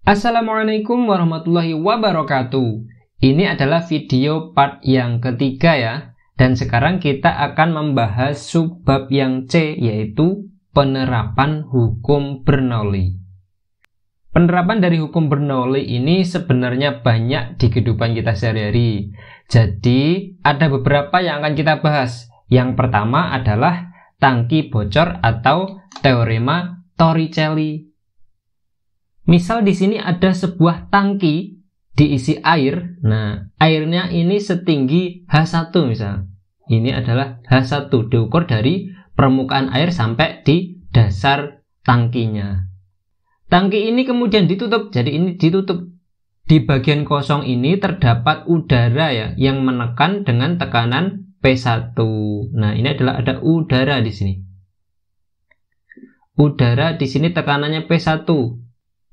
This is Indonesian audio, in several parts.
Assalamualaikum warahmatullahi wabarakatuh. Ini adalah video part yang ketiga ya. Dan sekarang kita akan membahas subbab yang C, yaitu penerapan hukum Bernoulli. Penerapan dari hukum Bernoulli ini sebenarnya banyak di kehidupan kita sehari-hari. Jadi ada beberapa yang akan kita bahas. Yang pertama adalah tangki bocor atau teorema Torricelli. Misal di sini ada sebuah tangki diisi air. Nah, airnya ini setinggi H1 misal. Ini adalah H1 diukur dari permukaan air sampai di dasar tangkinya. Tangki ini kemudian ditutup. Jadi ini ditutup. Di bagian kosong ini terdapat udara ya yang menekan dengan tekanan P1. Nah, ini adalah ada udara di sini. Udara di sini tekanannya P1.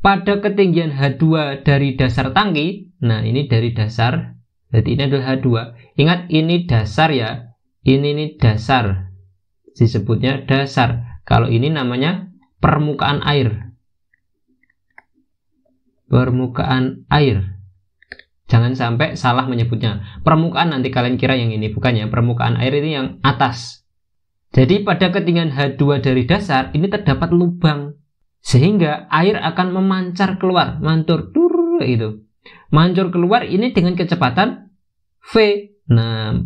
Pada ketinggian H2 dari dasar tangki, nah ini dari dasar, berarti ini adalah H2. Ingat ini dasar ya, ini dasar, disebutnya dasar. Kalau ini namanya permukaan air. Permukaan air. Jangan sampai salah menyebutnya. Permukaan nanti kalian kira yang ini, bukannya. Permukaan air ini yang atas. Jadi pada ketinggian H2 dari dasar, ini terdapat lubang. Sehingga air akan memancar keluar, mantur itu. Mancur keluar ini dengan kecepatan V. Nah,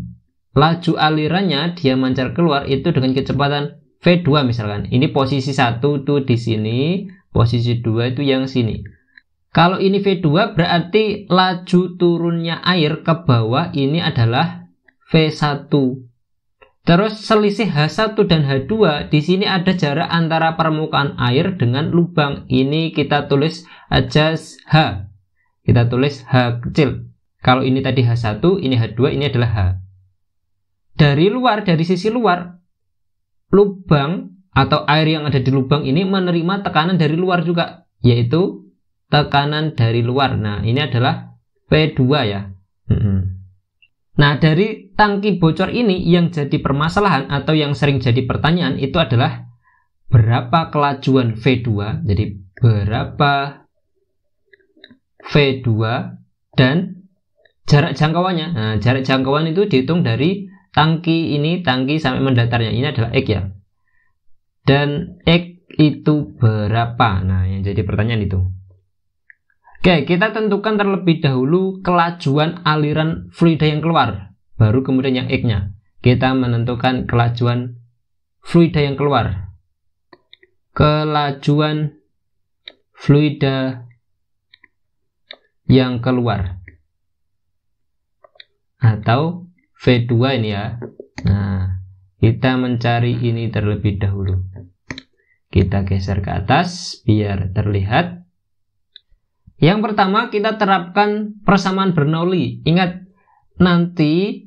laju alirannya dia mancar keluar itu dengan kecepatan V2 misalkan. Ini posisi 1 tuh di sini, posisi 2 itu yang sini. Kalau ini V2 berarti laju turunnya air ke bawah ini adalah V1. Terus selisih H1 dan H2 di sini ada jarak antara permukaan air dengan lubang. Ini kita tulis aja H. Kita tulis H kecil. Kalau ini tadi H1, ini H2, ini adalah H. Dari luar, dari sisi luar, lubang atau air yang ada di lubang ini menerima tekanan dari luar juga, yaitu tekanan dari luar. Nah, ini adalah P2 ya. Nah, dari tangki bocor ini yang jadi permasalahan atau yang sering jadi pertanyaan itu adalah berapa kelajuan V2, jadi berapa V2 dan jarak jangkauannya. Nah, jarak jangkauan itu dihitung dari tangki ini, tangki sampai mendatarnya. Ini adalah X ya. Dan X itu berapa? Nah, yang jadi pertanyaan itu. Oke, kita tentukan terlebih dahulu kelajuan aliran fluida yang keluar. Baru kemudian yang X-nya. Kita menentukan kelajuan fluida yang keluar. Kelajuan fluida yang keluar. Atau V2 ini ya. Nah, kita mencari ini terlebih dahulu. Kita geser ke atas biar terlihat. Yang pertama kita terapkan persamaan Bernoulli. Ingat, nanti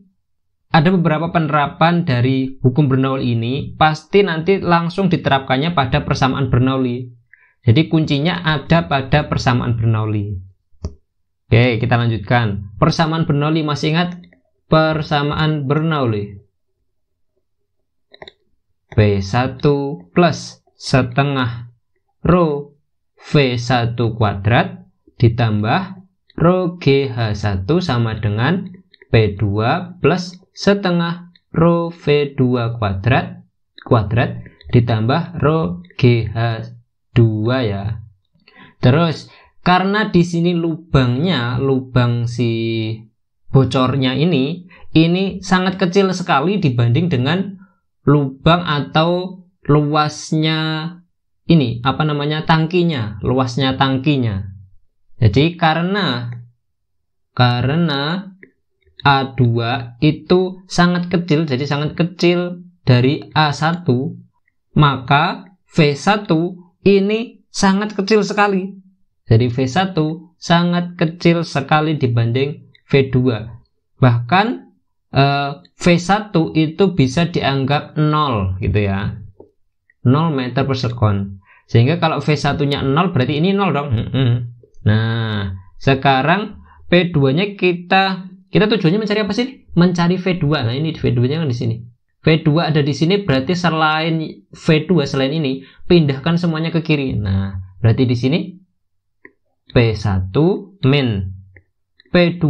ada beberapa penerapan dari hukum Bernoulli ini, pasti nanti langsung diterapkannya pada persamaan Bernoulli. Jadi kuncinya ada pada persamaan Bernoulli. Oke, kita lanjutkan. Persamaan Bernoulli, masih ingat? Persamaan Bernoulli. P1 plus setengah rho V1 kuadrat ditambah rho GH1 sama dengan P2 plus setengah rho V2 kuadrat ditambah rho GH2 ya. Terus karena di sini lubangnya, lubang si bocornya ini sangat kecil sekali dibanding dengan lubang atau luasnya ini, tangkinya, luasnya tangkinya. Jadi karena A2 itu sangat kecil, jadi sangat kecil dari A1, maka V1 ini sangat kecil sekali. Jadi V1 sangat kecil sekali dibanding V2. Bahkan V1 itu bisa dianggap 0 gitu ya. 0 meter per sekon. Sehingga kalau V1-nya 0 berarti ini 0 dong. Nah, sekarang P2-nya kita tujuannya mencari apa sih? Mencari V2. Nah, ini V2-nya kan di sini. V2 ada di sini berarti selain V2 selain ini, pindahkan semuanya ke kiri. Nah, berarti di sini P1 min P2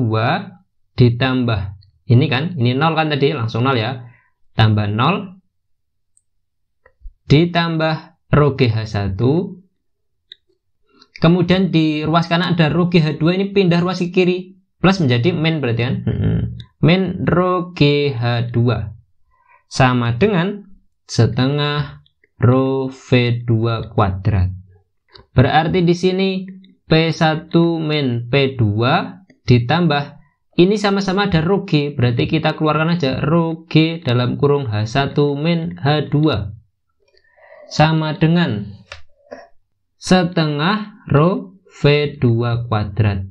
ditambah ini kan, ini 0 kan tadi, langsung 0 ya, tambah 0 ditambah rho GH1, kemudian di ruas kanan ada rho GH2, ini pindah ruas ke kiri, plus menjadi min berarti kan, min rho GH2 sama dengan setengah rho V2 kuadrat. Berarti di sini P1 min P2 ditambah ini sama-sama ada rho G, berarti kita keluarkan aja rho G dalam kurung H1 min H2 sama dengan setengah rho V2 kuadrat.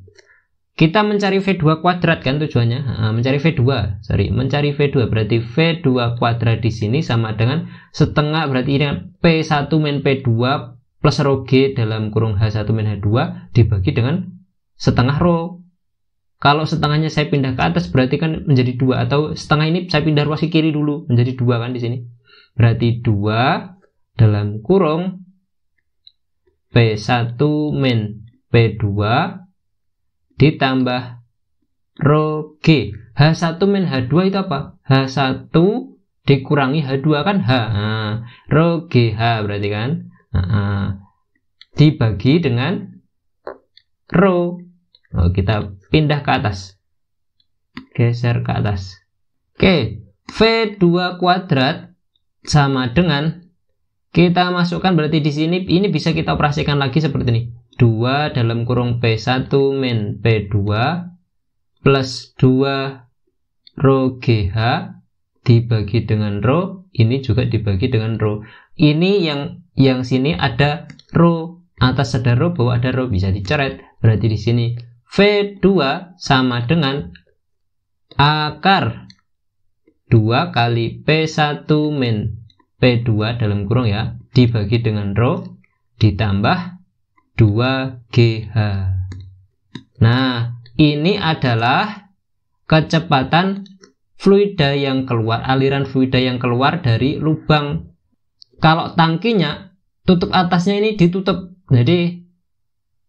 Kita mencari V2 kuadrat kan tujuannya, mencari V2 berarti V2 kuadrat di sini sama dengan setengah, berarti ini P1 min P2 plus rho G dalam kurung H1 min H2 dibagi dengan setengah rho. Kalau setengahnya saya pindah ke atas berarti kan menjadi 2, atau setengah ini saya pindah ruas ke kiri dulu menjadi 2 kan di sini. Berarti 2 dalam kurung P1 min P2 ditambah rho G. H1 min H2 itu apa? H1 dikurangi H2 kan H. Rho GH berarti kan. Dibagi dengan rho. Kita pindah ke atas. Geser ke atas. Oke, V2 kuadrat sama dengan, kita masukkan berarti di sini ini bisa kita operasikan lagi seperti ini. 2 dalam kurung P1 min P2 plus 2 rho GH dibagi dengan rho, ini juga dibagi dengan rho. Ini yang sini ada rho, atas ada rho, bawah ada rho, bisa dicoret. Berarti di sini V2 sama dengan akar 2 kali P1 min P2 dalam kurung ya, dibagi dengan rho ditambah 2GH. Nah, ini adalah kecepatan fluida yang keluar, aliran fluida yang keluar dari lubang. Kalau tangkinya, tutup atasnya ini ditutup, jadi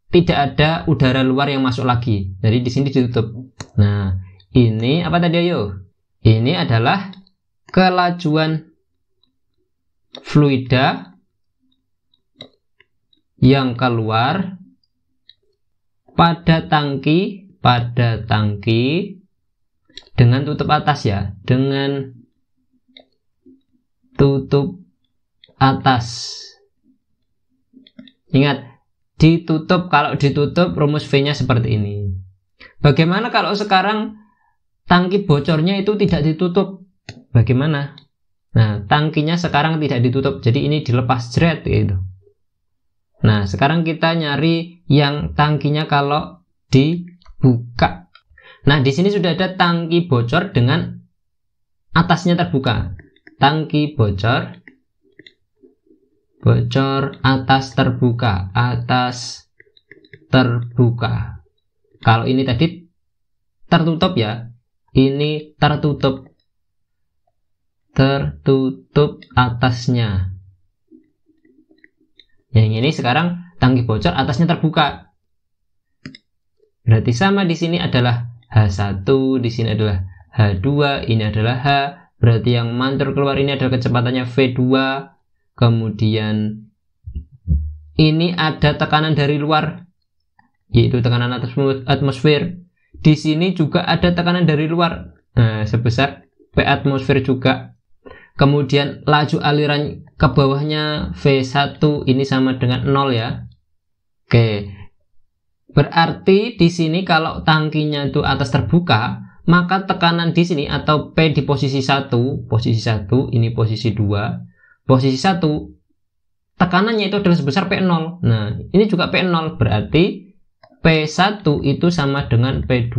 tidak ada udara luar yang masuk lagi. Jadi di sini ditutup. Nah, ini apa tadi ayo? Ini adalah kelajuan fluida yang keluar pada tangki dengan tutup atas ya, dengan tutup atas. Ingat, ditutup, kalau ditutup rumus V-nya seperti ini. Bagaimana kalau sekarang tangki bocornya itu tidak ditutup? Bagaimana? Nah, tangkinya sekarang tidak ditutup, jadi ini dilepas jret gitu. Nah, sekarang kita nyari yang tangkinya kalau dibuka. Nah, di sini sudah ada tangki bocor dengan atasnya terbuka. Tangki bocor atas terbuka, Kalau ini tadi tertutup ya, ini tertutup atasnya. Yang ini sekarang tangki bocor atasnya terbuka. Berarti sama, di sini adalah H1, di sini adalah H2, ini adalah H. Berarti yang mantul keluar ini adalah kecepatannya V2. Kemudian ini ada tekanan dari luar, yaitu tekanan atmosfer. Di sini juga ada tekanan dari luar, sebesar P atmosfer juga. Kemudian laju aliran ke bawahnya V1 ini sama dengan 0 ya. Oke. Berarti di sini kalau tangkinya itu atas terbuka, maka tekanan di sini atau P di posisi 1, ini posisi 2, posisi 1, tekanannya itu adalah sebesar P0. Nah, ini juga P0, berarti P1 itu sama dengan P2.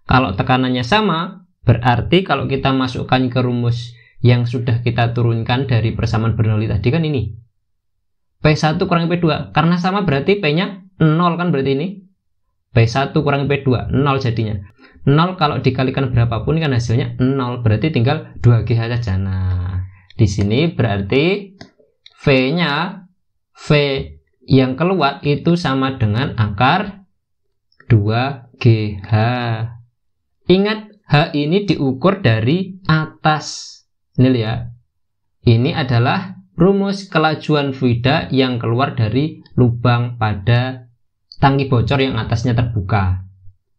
Kalau tekanannya sama, berarti kalau kita masukkan ke rumus yang sudah kita turunkan dari persamaan Bernoulli tadi kan ini P1 kurangi P2, karena sama berarti P-nya 0 kan, berarti ini P1 kurangi P2 0 jadinya. 0 kalau dikalikan berapapun kan hasilnya 0, berarti tinggal 2GH saja. Nah, di sini berarti V-nya V0 yang keluar itu sama dengan akar 2GH. Ingat, H ini diukur dari atas. Ini ya. Ini adalah rumus kelajuan fluida yang keluar dari lubang pada tangki bocor yang atasnya terbuka.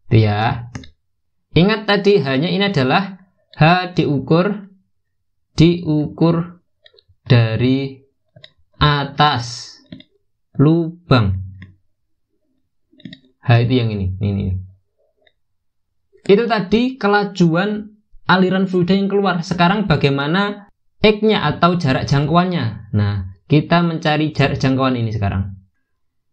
Itu ya. Ingat tadi H-nya ini adalah H diukur dari atas lubang. H itu yang ini. Itu tadi kelajuan aliran fluida yang keluar. Sekarang bagaimana X-nya atau jarak jangkauannya? Nah, kita mencari jarak jangkauan ini sekarang.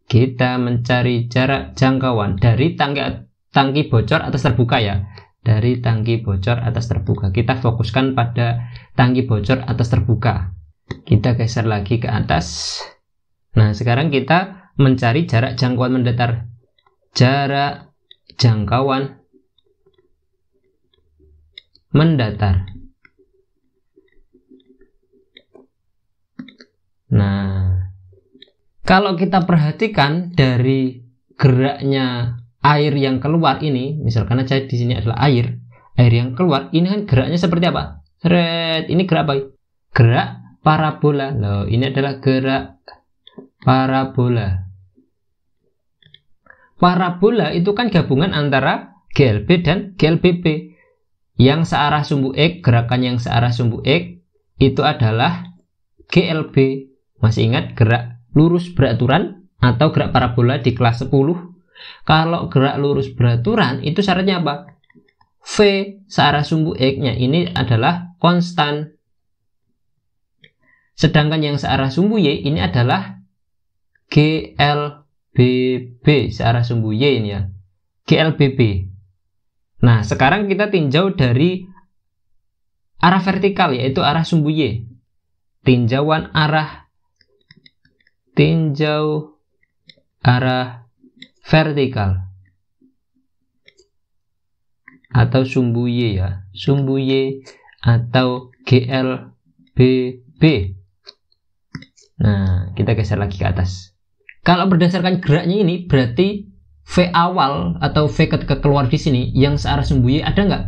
Kita mencari jarak jangkauan dari tangki bocor atas terbuka ya. Dari tangki bocor atas terbuka. Kita fokuskan pada tangki bocor atas terbuka. Kita geser lagi ke atas. Nah, sekarang kita mencari jarak jangkauan mendatar. Jarak jangkauan mendatar. Nah, kalau kita perhatikan dari geraknya air yang keluar ini, misalkan aja di sini adalah air yang keluar, ini kan geraknya seperti apa? Ini gerak apa? Gerak parabola. Loh, ini adalah gerak parabola. Parabola itu kan gabungan antara GLB dan GLBP. Yang searah sumbu X, gerakan yang searah sumbu X itu adalah GLB. Masih ingat gerak lurus beraturan atau gerak parabola di kelas 10? Kalau gerak lurus beraturan itu syaratnya apa? V searah sumbu X-nya ini adalah konstan. Sedangkan yang searah sumbu Y ini adalah GLBB searah sumbu Y ini ya. GLBB. Nah, sekarang kita tinjau dari arah vertikal yaitu arah sumbu Y. Tinjau arah vertikal atau sumbu Y ya, sumbu Y atau GLBB. Nah, kita geser lagi ke atas. Kalau berdasarkan geraknya ini berarti V awal atau V ketika keluar di sini yang searah sumbu Y ada nggak?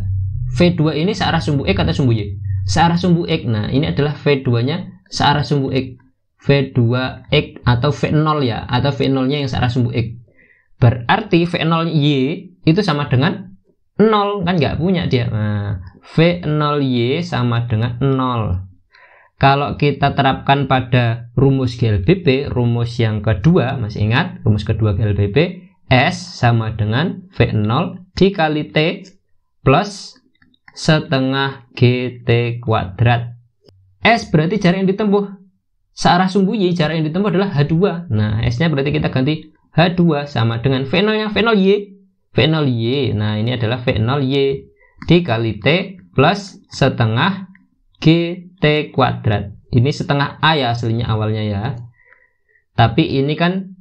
V2 ini searah sumbu X atau sumbu Y? Searah sumbu X. Nah, ini adalah V2-nya searah sumbu X. V2X atau V0 ya, atau V0-nya yang searah sumbu X. Berarti V0Y itu sama dengan 0, kan nggak punya dia. Nah, V0Y sama dengan 0. Kalau kita terapkan pada rumus GLBB, rumus yang kedua, masih ingat rumus kedua GLBB, S sama dengan V0 dikali T plus setengah GT kuadrat. S berarti jarak yang ditempuh searah sumbu Y, jarak yang ditempuh adalah H2. Nah, S-nya berarti kita ganti H2 sama dengan V0-nya, V0Y. Nah, ini adalah V0Y dikali T plus setengah GT kuadrat. Ini setengah A ya aslinya awalnya ya. Tapi ini kan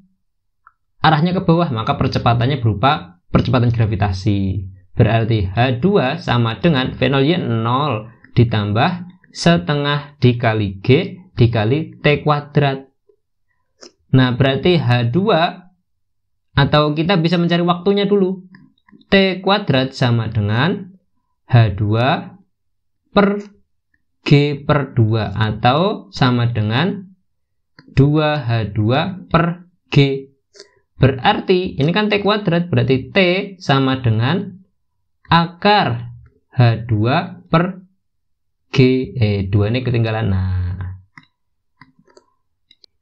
arahnya ke bawah, maka percepatannya berupa percepatan gravitasi. Berarti H2 sama dengan V0Y 0 ditambah setengah dikali G dikali T kuadrat. Nah, berarti H2 atau kita bisa mencari waktunya dulu. T kuadrat sama dengan H2 per G per 2 atau sama dengan 2H2 per G. Berarti ini kan T kuadrat, berarti T sama dengan akar H2 per G. 2 ini ketinggalan. Nah,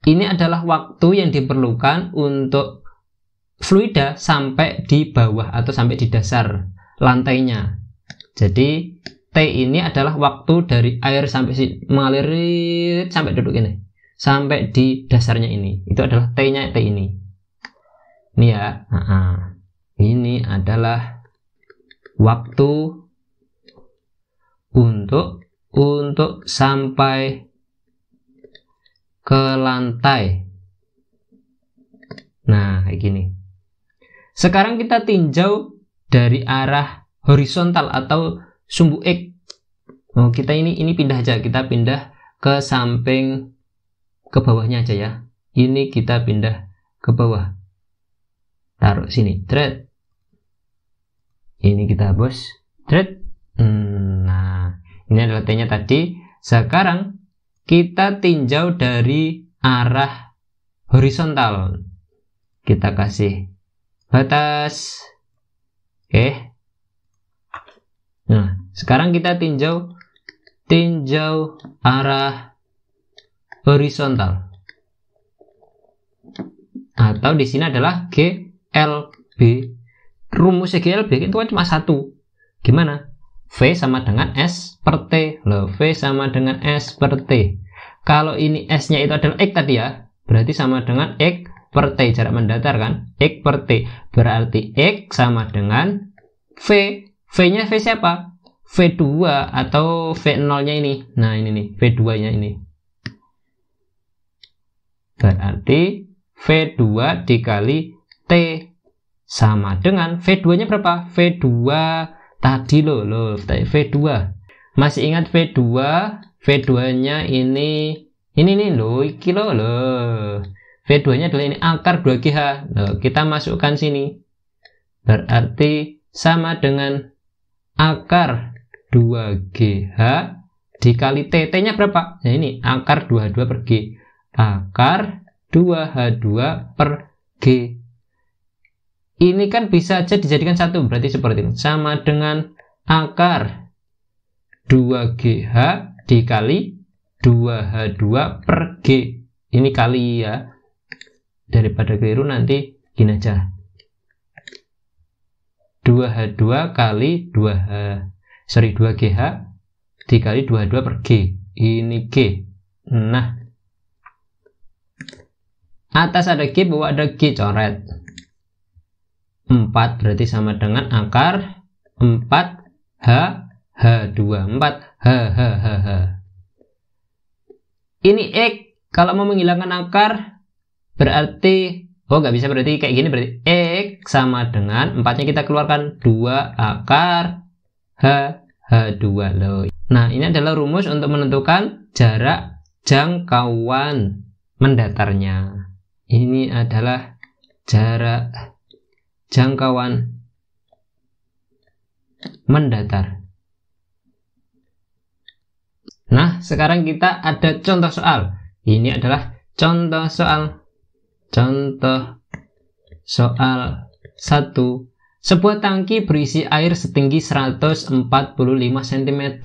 ini adalah waktu yang diperlukan untuk fluida sampai di bawah atau sampai di dasar lantainya. Jadi T ini adalah waktu dari air sampai mengalir sampai duduk ini, sampai di dasarnya ini. Itu adalah T-nya, T ini. Ini ya. Ini adalah waktu untuk sampai ke lantai. Nah, kayak gini. Sekarang kita tinjau dari arah horizontal atau sumbu X. Oh, kita ini pindah aja, kita pindah ke samping ke bawahnya aja ya. Ini kita pindah ke bawah. Taruh sini. Thread. Ini kita hapus. Thread. Nah, ini adalah T-nya tadi. Sekarang kita tinjau dari arah horizontal. Kita kasih batas. Oke. Nah, sekarang kita tinjau arah horizontal. Atau di sini adalah GLB. Rumusnya GLB itu kan cuma satu. Gimana? V sama dengan S per T. Loh, V sama dengan S per T. Kalau ini S-nya itu adalah X tadi ya, berarti sama dengan X per T. Jarak mendatar kan? X per T. Berarti X sama dengan V. V-nya V siapa? V2 atau V0-nya ini. Nah, ini nih, V2-nya ini. Berarti V2 dikali T sama dengan V2-nya berapa? V2 tadi loh, V2. Masih ingat V2? V2-nya ini nih loh, iki loh. V2-nya adalah ini akar 2GH. Loh, kita masukkan sini. Berarti sama dengan akar 2GH dikali T. T-nya berapa? Nah, ini akar 2H2 per G. Akar 2H2 per G. Ini kan bisa aja dijadikan satu, berarti seperti ini. Sama dengan akar 2GH dikali 2H2 per G. Ini kali ya. Daripada keliru nanti gini aja. 2H2 kali 2GH dikali 2H2 per G. Ini G. Nah, atas ada G, bawah ada G, coret. 4 berarti sama dengan akar 4H2. 4H. Ini X. Kalau mau menghilangkan akar berarti nggak bisa, berarti kayak gini. Berarti X sama dengan 4-nya kita keluarkan 2 akar H2 loh. Nah, ini adalah rumus untuk menentukan jarak jangkauan mendatarnya. Ini adalah jarak jangkauan mendatar. Nah, sekarang kita ada contoh soal. Ini adalah contoh soal. Contoh soal 1. Sebuah tangki berisi air setinggi 145 cm.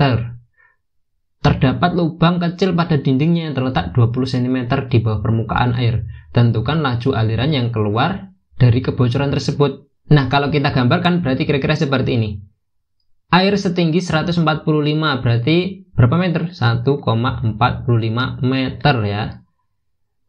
Terdapat lubang kecil pada dindingnya yang terletak 20 cm di bawah permukaan air. Tentukan laju aliran yang keluar dari kebocoran tersebut. Nah, kalau kita gambarkan berarti kira-kira seperti ini. Air setinggi 145 berarti berapa meter? 1,45 meter ya.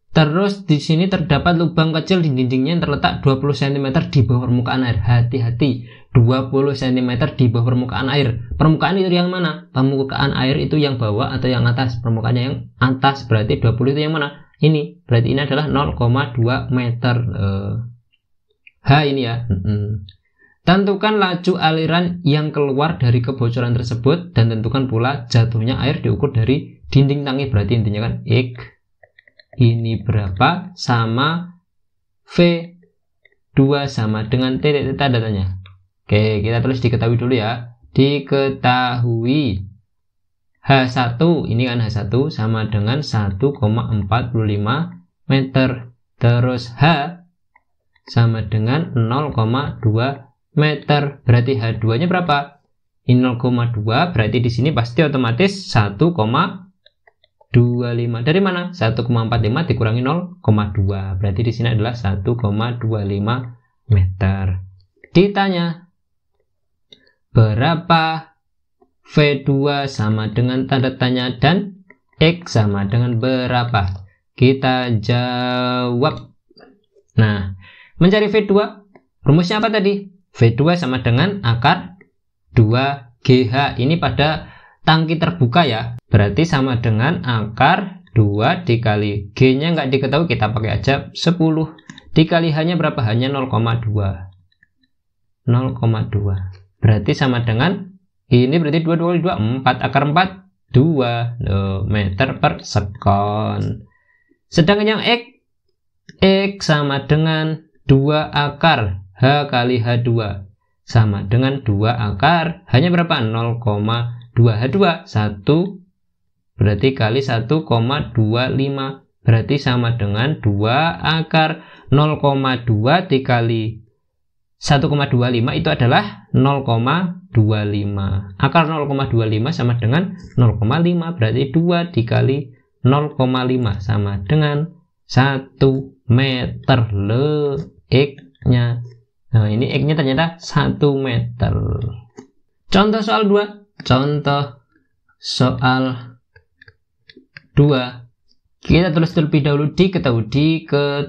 Terus di sini terdapat lubang kecil di dindingnya yang terletak 20 cm di bawah permukaan air. Hati-hati, 20 cm di bawah permukaan air. Permukaan itu yang mana? Permukaan air itu yang bawah atau yang atas? Permukaannya yang atas, berarti 20 itu yang mana? Ini, berarti ini adalah 0,2 meter. H ini ya. Tentukan laju aliran yang keluar dari kebocoran tersebut dan tentukan pula jatuhnya air diukur dari dinding tangki. Berarti intinya kan X ini berapa sama V2 sama dengan T tanda tanya. Oke, kita tulis diketahui dulu ya. Diketahui H1, ini kan H1 sama dengan 1,45 meter. Terus H sama dengan 0,2 meter. Berarti H2-nya berapa? Ini 0,2, berarti di sini pasti otomatis 1,25. Dari mana? 1,45 dikurangi 0,2. Berarti di sini adalah 1,25 meter. Ditanya, berapa V2 sama dengan tanda tanya dan X sama dengan berapa? Kita jawab. Nah, mencari V2, rumusnya apa tadi? V2 sama dengan akar 2GH. Ini pada tangki terbuka ya. Berarti sama dengan akar 2 dikali G-nya nggak diketahui, kita pakai aja 10. Dikali H-nya berapa? Hanya 0,2. 0,2. Berarti sama dengan ini, berarti 2 kali 2, 4. Akar 4, 2 meter per sekon. Sedangkan yang X X sama dengan 2 akar H kali H2 sama dengan 2 akar hanya berapa? 0,2 H2 1 berarti kali 1,25 berarti sama dengan 2 akar 0,2 dikali 1,25 itu adalah 0,25. Akar 0,25 sama dengan 0,5 berarti 2 dikali 0,5 sama dengan 1 meter. X-nya. Nah, ini X-nya ternyata 1 meter. Contoh soal 2. Contoh soal 2. Kita tulis terlebih dahulu diketahui.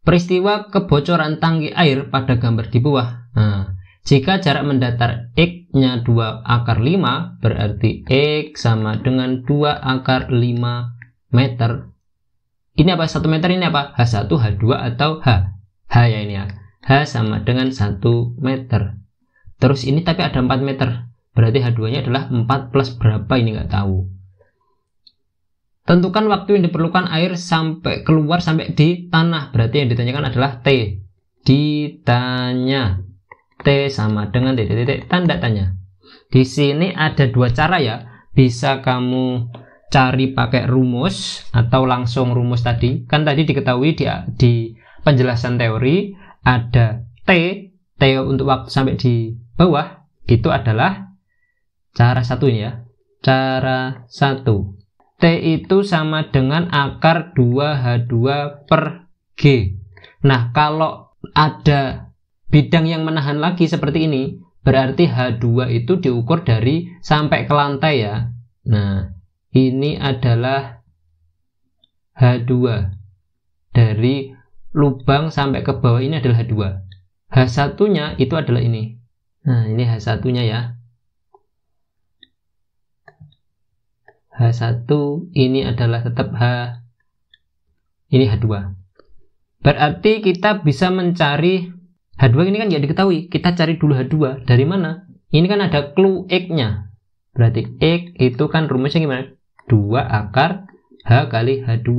Peristiwa kebocoran tangki air pada gambar di bawah. Nah, jika jarak mendatar X-nya 2 akar 5, berarti X sama dengan 2 akar 5 meter. Ini apa? 1 meter ini apa? H1, H2, atau H? H ya ini ya. H sama dengan 1 meter. Terus ini tapi ada 4 meter. Berarti H2-nya adalah 4 plus berapa ini nggak tahu. Tentukan waktu yang diperlukan air sampai keluar sampai di tanah. Berarti yang ditanyakan adalah T. Ditanya. T sama dengan titik-titik tanda tanya. Di sini ada 2 cara ya. Bisa kamu cari pakai rumus atau langsung rumus tadi. Kan tadi diketahui di penjelasan teori ada T. T untuk waktu sampai di bawah. Itu adalah cara satu ini ya. Cara 1. T itu sama dengan akar 2H2 per G. Nah, kalau ada bidang yang menahan lagi seperti ini, berarti H2 itu diukur dari sampai ke lantai ya. Nah, ini adalah H2. Dari lubang sampai ke bawah ini adalah H2. H1-nya itu adalah ini. Nah, ini H1-nya ya. H1 ini adalah tetap H, ini H2. Berarti kita bisa mencari H2 ini kan nggak diketahui. Kita cari dulu H2 dari mana? Ini kan ada clue X-nya. Berarti X itu kan rumusnya gimana? 2 akar H kali H2.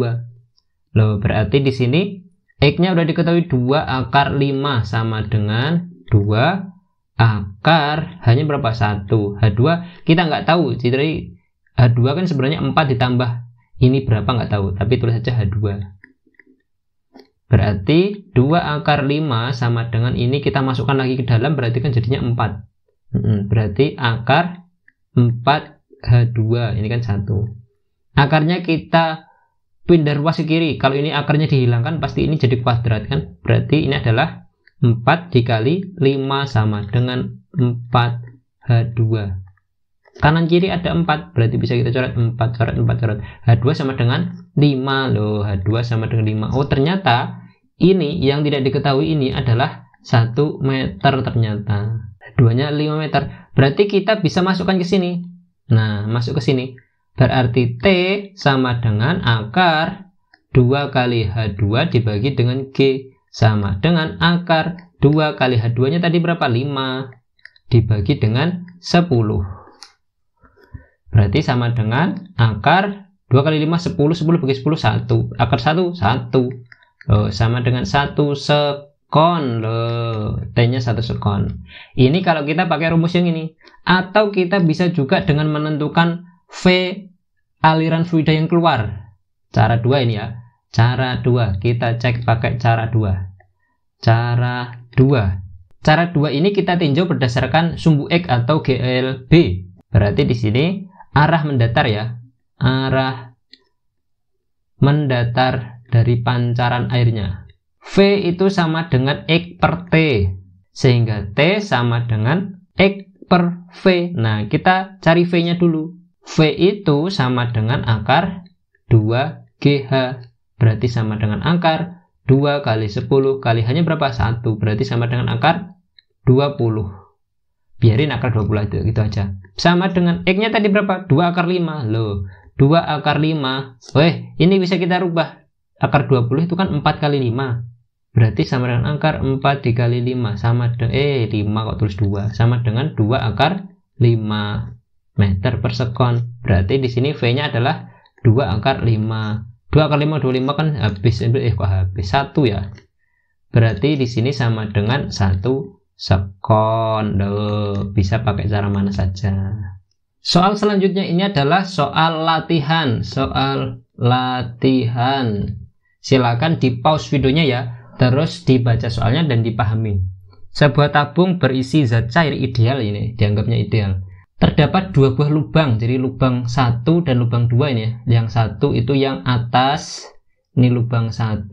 Loh, berarti di sini X-nya udah diketahui 2 akar 5 sama dengan 2 akar hanya berapa? 1. H2 kita nggak tahu. Jadi H2 kan sebenarnya 4 ditambah ini berapa nggak tahu, tapi tulis saja H2. Berarti 2 akar 5 sama dengan ini kita masukkan lagi ke dalam, berarti kan jadinya 4. Berarti akar 4 H2, ini kan 1. Akarnya kita pindah ruas ke kiri. Kalau ini akarnya dihilangkan, pasti ini jadi kuadrat kan. Berarti ini adalah 4 dikali 5 sama dengan 4 H2. Kanan kiri ada 4, berarti bisa kita coret 4, coret 4, coret. H2 sama dengan 5 loh, H2 sama dengan 5. Oh, ternyata ini yang tidak diketahui ini adalah 1 meter ternyata. H2-nya 5 meter. Berarti kita bisa masukkan ke sini. Nah, masuk ke sini. Berarti T sama dengan akar 2 kali H2 dibagi dengan G sama dengan akar 2 kali H2-nya tadi berapa? 5 dibagi dengan 10. Berarti sama dengan akar 2 kali 5, 10, 10 bagi 10, 1. Akar 1, 1. Loh, sama dengan 1 sekon. Loh, T-nya 1 sekon. Ini kalau kita pakai rumus yang ini. Atau kita bisa juga dengan menentukan V aliran fluida yang keluar. Cara 2 ini ya. Cara 2. Kita cek pakai cara 2. Cara 2. Cara 2 ini kita tinjau berdasarkan sumbu X atau GLB. Berarti di sini arah mendatar ya, arah mendatar dari pancaran airnya. V itu sama dengan X per T, sehingga T sama dengan X per V. Nah, kita cari V-nya dulu. V itu sama dengan akar 2GH, berarti sama dengan akar 2 kali 10 kali hanya berapa? 1, berarti sama dengan akar 20. Biarin akar 20 itu gitu aja. Sama dengan X-nya tadi berapa? 2 akar 5. Loh, 2 akar 5. Ini bisa kita rubah. Akar 20 itu kan 4 kali 5. Berarti sama dengan akar 4 dikali 5. Sama dengan 5 kok tulis 2. Sama dengan 2 akar 5 meter per sekon. Berarti di sini V-nya adalah 2 akar 5 2 kali 5 25 kan habis. Kok habis 1 ya. Berarti di sini sama dengan 1 sekon. Bisa pakai cara mana saja. Soal selanjutnya ini adalah soal latihan. Silakan di pause videonya ya, terus dibaca soalnya dan dipahami. Sebuah tabung berisi zat cair ideal, ini dianggapnya ideal. Terdapat 2 buah lubang, jadi lubang 1 dan lubang 2 ini ya. Yang 1 itu yang atas, ini lubang 1,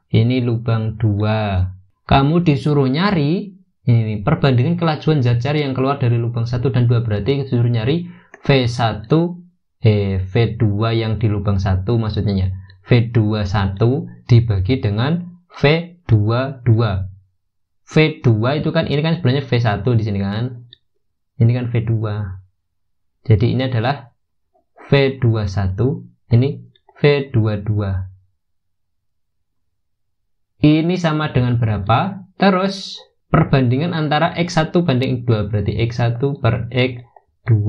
ini lubang 2. Kamu disuruh nyari ini perbandingan kelajuan zat cair yang keluar dari lubang 1 dan 2, berarti disuruh nyari V2 yang di lubang 1 maksudnya ya. V21 dibagi dengan V22. V2 itu kan, ini kan sebenarnya V1 di sini kan. Ini kan V2. Jadi ini adalah V21, ini V22. Ini sama dengan berapa? Terus perbandingan antara X1 banding X2, berarti X1 per X2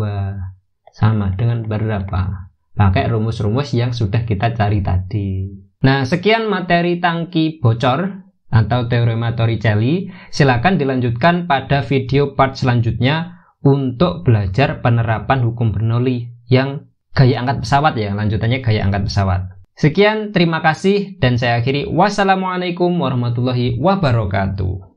sama dengan berapa? Pakai rumus-rumus yang sudah kita cari tadi. Nah, sekian materi tangki bocor atau teorema Torricelli. Silakan dilanjutkan pada video part selanjutnya untuk belajar penerapan hukum Bernoulli yang gaya angkat pesawat ya, lanjutannya gaya angkat pesawat. Sekian, terima kasih dan saya akhiri. Wassalamualaikum warahmatullahi wabarakatuh.